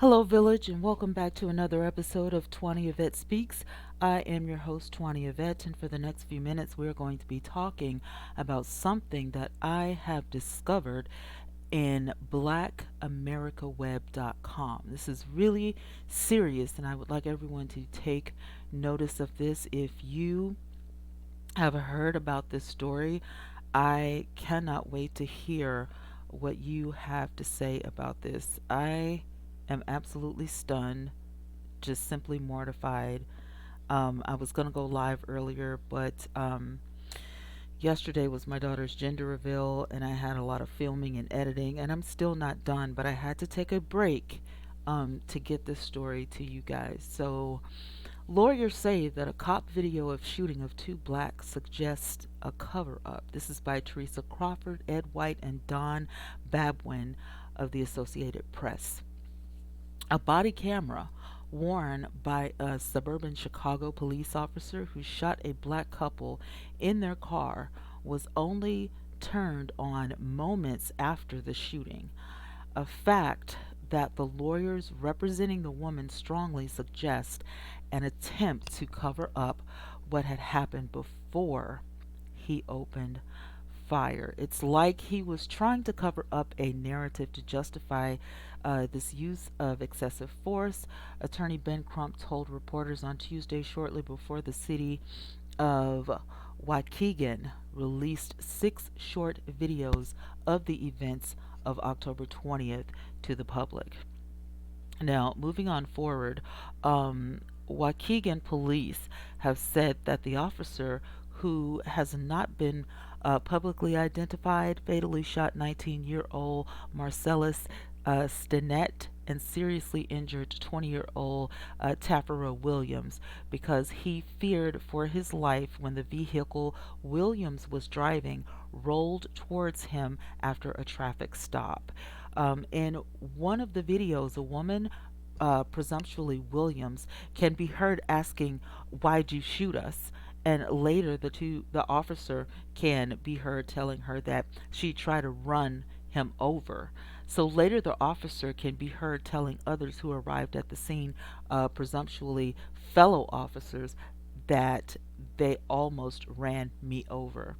Hello, Village, and welcome back to another episode of Twanna Y'vette Speaks. I am your host, Twanna Y'vette, and for the next few minutes, we're going to be talking about something that I have discovered in blackamericaweb.com. This is really serious, and I would like everyone to take notice of this. If you have heard about this story, I cannot wait to hear what you have to say about this. I am absolutely stunned, just simply mortified. I was going to go live earlier, but yesterday was my daughter's gender reveal, and I had a lot of filming and editing, and I'm still not done, but I had to take a break to get this story to you guys. So, lawyers say that a cop video of shooting of two blacks suggests a cover up. This is by Teresa Crawford, Ed White, and Don Babwin of the Associated Press. A body camera worn by a suburban Chicago police officer who shot a black couple in their car was only turned on moments after the shooting, a fact that the lawyers representing the woman strongly suggest an attempt to cover up what had happened before he opened fire. It's like he was trying to cover up a narrative to justify this use of excessive force. Attorney Ben Crump told reporters on Tuesday, shortly before the city of Waukegan released 6 short videos of the events of October 20th to the public. Now, moving on forward, Waukegan police have said that the officer, who has not been publicly identified, fatally shot 19-year-old Marcellus Stinnett and seriously injured 20-year-old Tafara Williams because he feared for his life when the vehicle Williams was driving rolled towards him after a traffic stop. In one of the videos, a woman, presumptuously Williams, can be heard asking, "Why'd you shoot us?" And later, the officer can be heard telling her that she tried to run him over. So later, the officer can be heard telling others who arrived at the scene, presumptuously fellow officers, that they almost ran me over.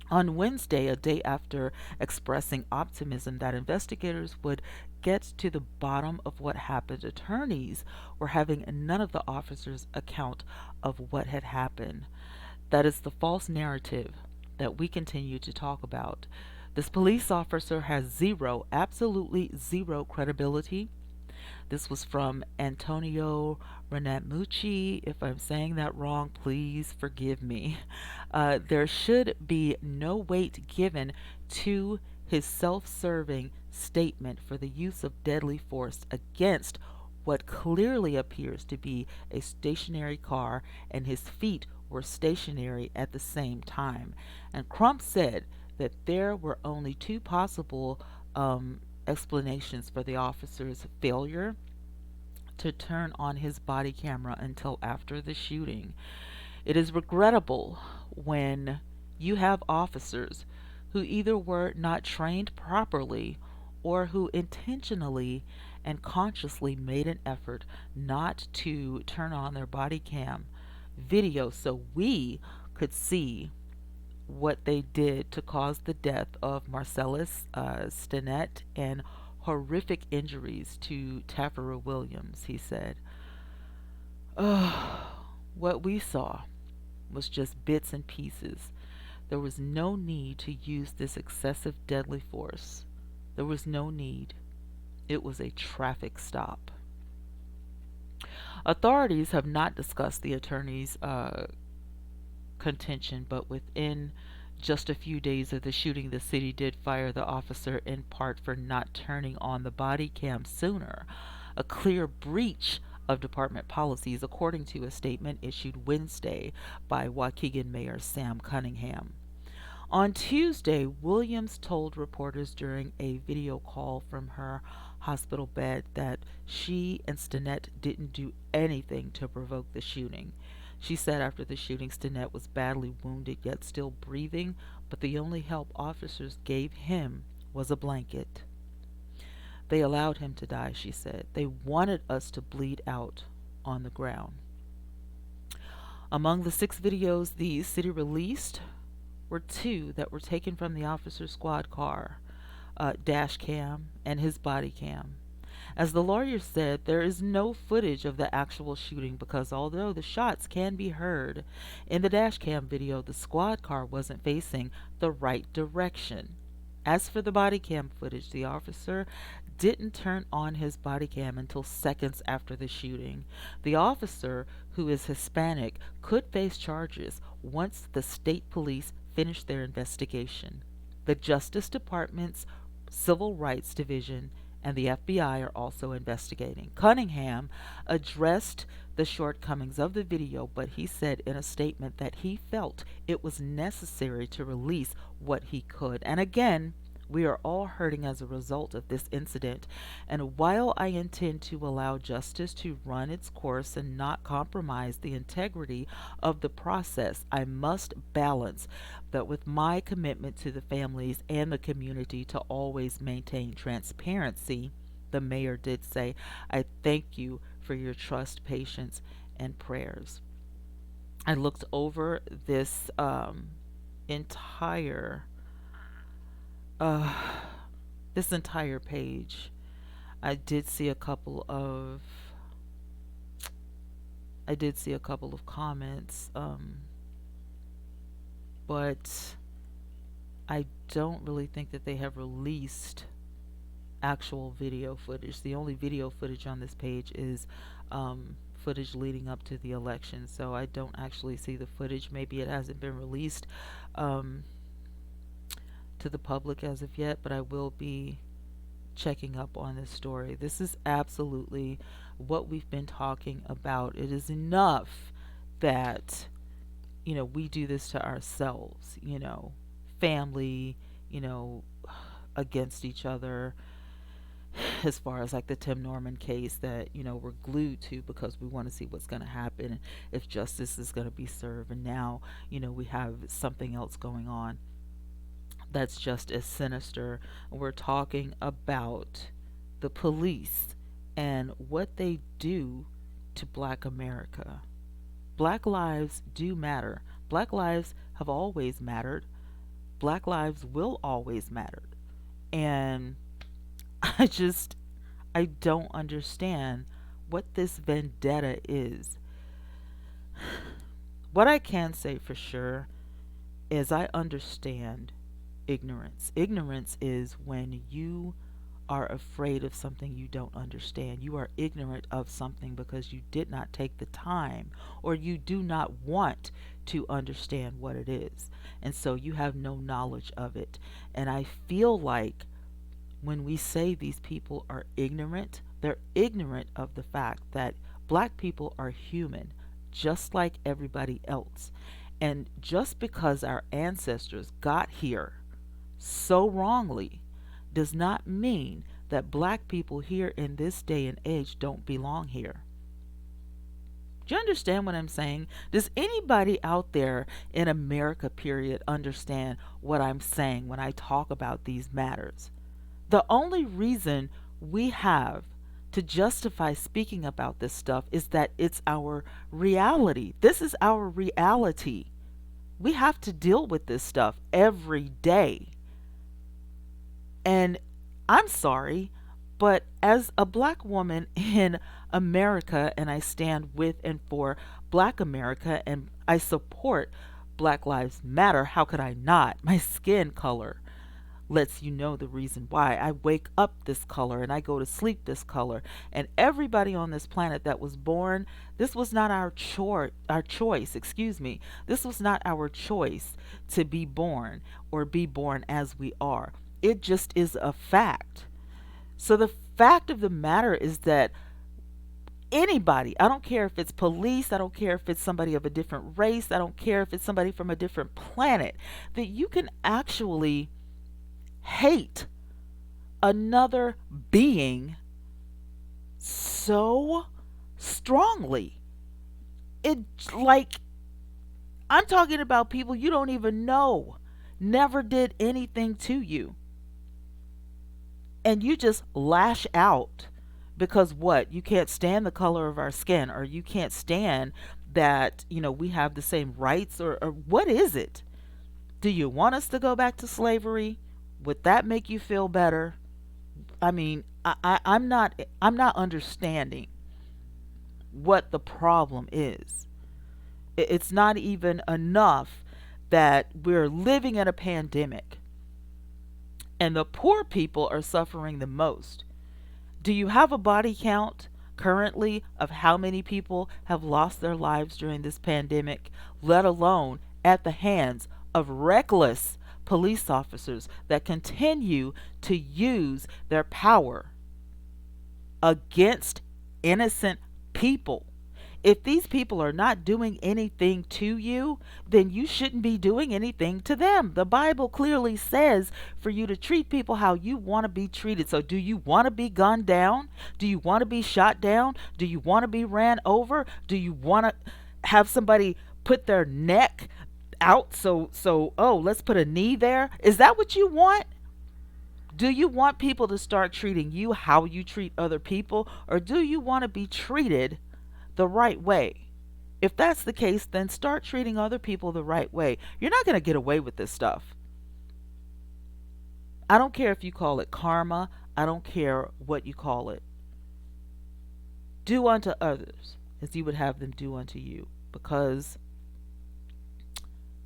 On Wednesday, a day after expressing optimism that investigators would get to the bottom of what happened, attorneys were having none of the officers' account of what had happened. That is the false narrative that we continue to talk about. This police officer has zero, absolutely zero credibility. This was from Antonio Renamucci. If I'm saying that wrong, please forgive me. There should be no weight given to his self serving statement for the use of deadly force against what clearly appears to be a stationary car, and his feet were stationary at the same time. And Crump said that there were only two possible explanations for the officer's failure to turn on his body camera until after the shooting. It is regrettable when you have officers who either were not trained properly or who intentionally and consciously made an effort not to turn on their body cam video so we could see what they did to cause the death of Marcellus Stinnett and horrific injuries to Tafara Williams, he said. What we saw was just bits and pieces. There was no need to use this excessive deadly force. There was no need. It was a traffic stop. Authorities have not discussed the attorney's contention, but within just a few days of the shooting, the city did fire the officer in part for not turning on the body cam sooner, a clear breach of department policies, according to a statement issued Wednesday by Waukegan Mayor Sam Cunningham. On Tuesday, Williams told reporters during a video call from her hospital bed that she and Stinnett didn't do anything to provoke the shooting. She said after the shooting, Stinnett was badly wounded yet still breathing, but the only help officers gave him was a blanket. They allowed him to die, she said. They wanted us to bleed out on the ground. Among the 6 videos the city released were 2 that were taken from the officer's squad car dash cam and his body cam. As the lawyer said, there is no footage of the actual shooting because although the shots can be heard in the dash cam video, the squad car wasn't facing the right direction. As for the body cam footage, the officer didn't turn on his body cam until seconds after the shooting. The officer, who is Hispanic, could face charges once the state police finish their investigation. The Justice Department's Civil Rights Division and the FBI are also investigating. Cunningham addressed the shortcomings of the video, but he said in a statement that he felt it was necessary to release what he could. And again, we are all hurting as a result of this incident, and while I intend to allow justice to run its course and not compromise the integrity of the process, I must balance that with my commitment to the families and the community to always maintain transparency. The mayor did say, I thank you for your trust, patience, and prayers. I looked over this entire uh, this entire page. I did see a couple of comments, but I don't really think that they have released actual video footage. The only video footage on this page is footage leading up to the election, so I don't actually see the footage. Maybe it hasn't been released to the public as of yet, but I will be checking up on this story. This is absolutely what we've been talking about. It is enough that, we do this to ourselves, family, against each other, as far as like the Tim Norman case that, we're glued to because we want to see what's going to happen, if justice is going to be served. And now, we have something else going on that's just as sinister. We're talking about the police and what they do to Black America. Black lives do matter. Black lives have always mattered. Black lives will always matter. And I don't understand what this vendetta is. What I can say for sure is I understand ignorance. Ignorance is when you are afraid of something you don't understand. You are ignorant of something because you did not take the time, or you do not want to understand what it is. And so you have no knowledge of it. And I feel like when we say these people are ignorant, they're ignorant of the fact that Black people are human, just like everybody else. And just because our ancestors got here so wrongly does not mean that Black people here in this day and age don't belong here. Do you understand what I'm saying? Does anybody out there in America, period, understand what I'm saying when I talk about these matters? The only reason we have to justify speaking about this stuff is that it's our reality. This is our reality. We have to deal with this stuff every day. And I'm sorry, but as a Black woman in America, and I stand with and for Black America, and I support Black Lives Matter, how could I not? My skin color lets you know the reason why. I wake up this color and I go to sleep this color. And everybody on this planet that was born, this was not our choice, excuse me. This was not our choice to be born or be born as we are. It just is a fact. So the fact of the matter is that anybody, I don't care if it's police, I don't care if it's somebody of a different race, I don't care if it's somebody from a different planet, that you can actually hate another being so strongly. I'm talking about people you don't even know, never did anything to you. and you just lash out because what? You can't stand the color of our skin, or you can't stand that, we have the same rights, or what is it? Do you want us to go back to slavery? Would that make you feel better? I mean, I'm not understanding what the problem is. It's not even enough that we're living in a pandemic and the poor people are suffering the most. Do you have a body count currently of how many people have lost their lives during this pandemic, let alone at the hands of reckless police officers that continue to use their power against innocent people? If these people are not doing anything to you, then you shouldn't be doing anything to them. The Bible clearly says for you to treat people how you want to be treated. So, do you want to be gunned down? Do you want to be shot down? Do you want to be ran over? Do you want to have somebody put their neck out? Oh, let's put a knee there. Is that what you want? Do you want people to start treating you how you treat other people, or do you want to be treated the right way? If that's the case, then start treating other people the right way. You're not going to get away with this stuff. I don't care if you call it karma. I don't care what you call it. Do unto others as you would have them do unto you, because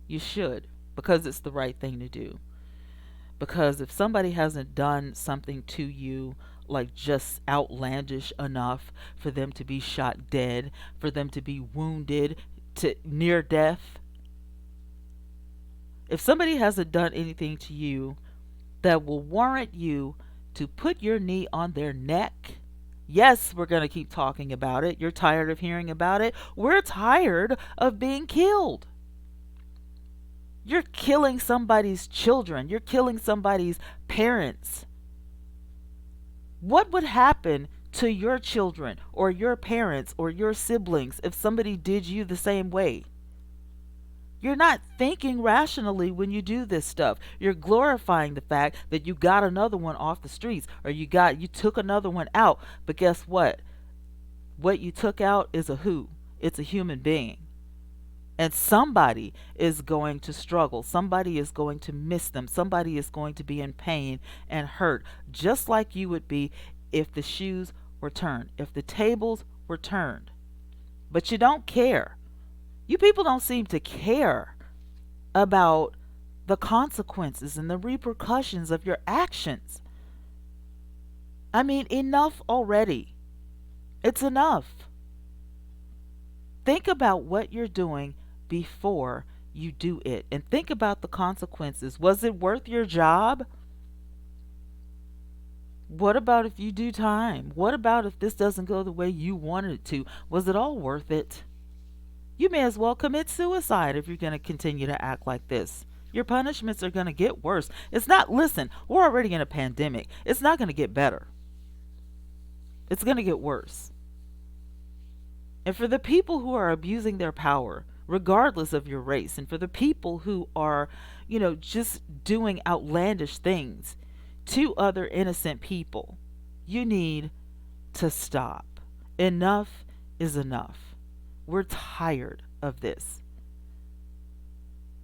you should, because it's the right thing to do. Because if somebody hasn't done something to you like just outlandish enough for them to be shot dead, for them to be wounded to near death, if somebody hasn't done anything to you that will warrant you to put your knee on their neck, yes, we're going to keep talking about it. You're tired of hearing about it. We're tired of being killed. You're killing somebody's children. You're killing somebody's parents. What would happen to your children or your parents or your siblings if somebody did you the same way? You're not thinking rationally when you do this stuff. You're glorifying the fact that you got another one off the streets, or you took another one out. But guess what? What you took out is a who? It's a human being. And somebody is going to struggle. Somebody is going to miss them. Somebody is going to be in pain and hurt, just like you would be if the shoes were turned, if the tables were turned. But you don't care. You people don't seem to care about the consequences and the repercussions of your actions. I mean, enough already. It's enough. Think about what you're doing before you do it, and think about the consequences. Was it worth your job? What about if you do time? What about if this doesn't go the way you wanted it to? Was it all worth it? You may as well commit suicide if you're going to continue to act like this. Your punishments are going to get worse. It's not, listen, we're already in a pandemic. It's not going to get better. It's going to get worse. And for the people who are abusing their power, regardless of your race, and for the people who are, just doing outlandish things to other innocent people, you need to stop. Enough is enough. We're tired of this.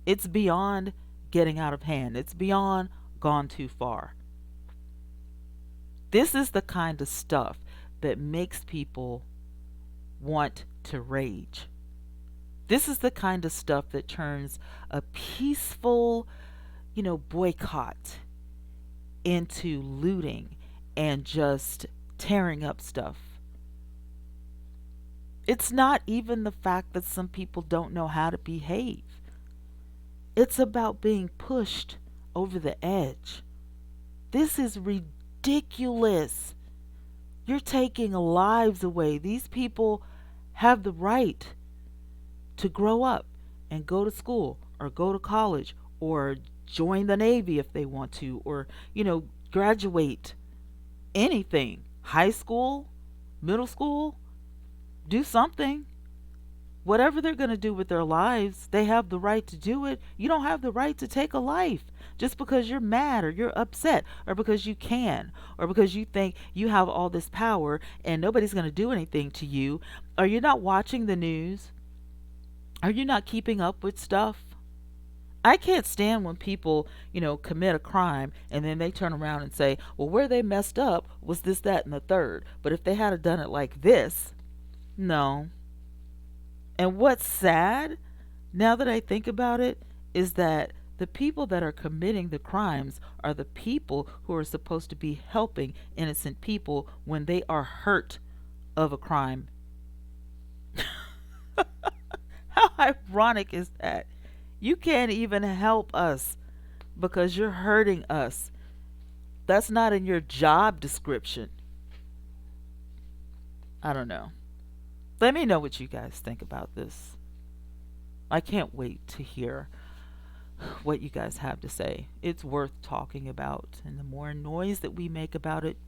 It's beyond getting out of hand. It's beyond gone too far. This is the kind of stuff that makes people want to rage. This is the kind of stuff that turns a peaceful, boycott into looting and just tearing up stuff. It's not even the fact that some people don't know how to behave. It's about being pushed over the edge. This is ridiculous. You're taking lives away. These people have the right to grow up and go to school or go to college or join the Navy if they want to, or, graduate anything, high school, middle school, do something. Whatever they're going to do with their lives, they have the right to do it. You don't have the right to take a life just because you're mad or you're upset or because you can or because you think you have all this power and nobody's going to do anything to you. Are you not watching the news? Are you not keeping up with stuff? I can't stand when people, commit a crime and then they turn around and say, well, where they messed up was this, that, and the third. But if they had done it like this, no. And what's sad, now that I think about it, is that the people that are committing the crimes are the people who are supposed to be helping innocent people when they are hurt of a crime. How ironic is that? You can't even help us because you're hurting us. That's not in your job description. I don't know. Let me know what you guys think about this. I can't wait to hear what you guys have to say. It's worth talking about. And the more noise that we make about it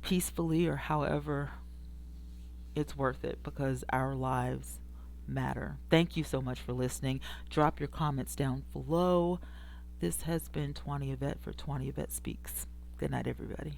peacefully or however, it's worth it because our lives matter. Thank you so much for listening. Drop your comments down below. This has been Twanna Y'vette for Twanna Y'vette Speaks. Good night, everybody.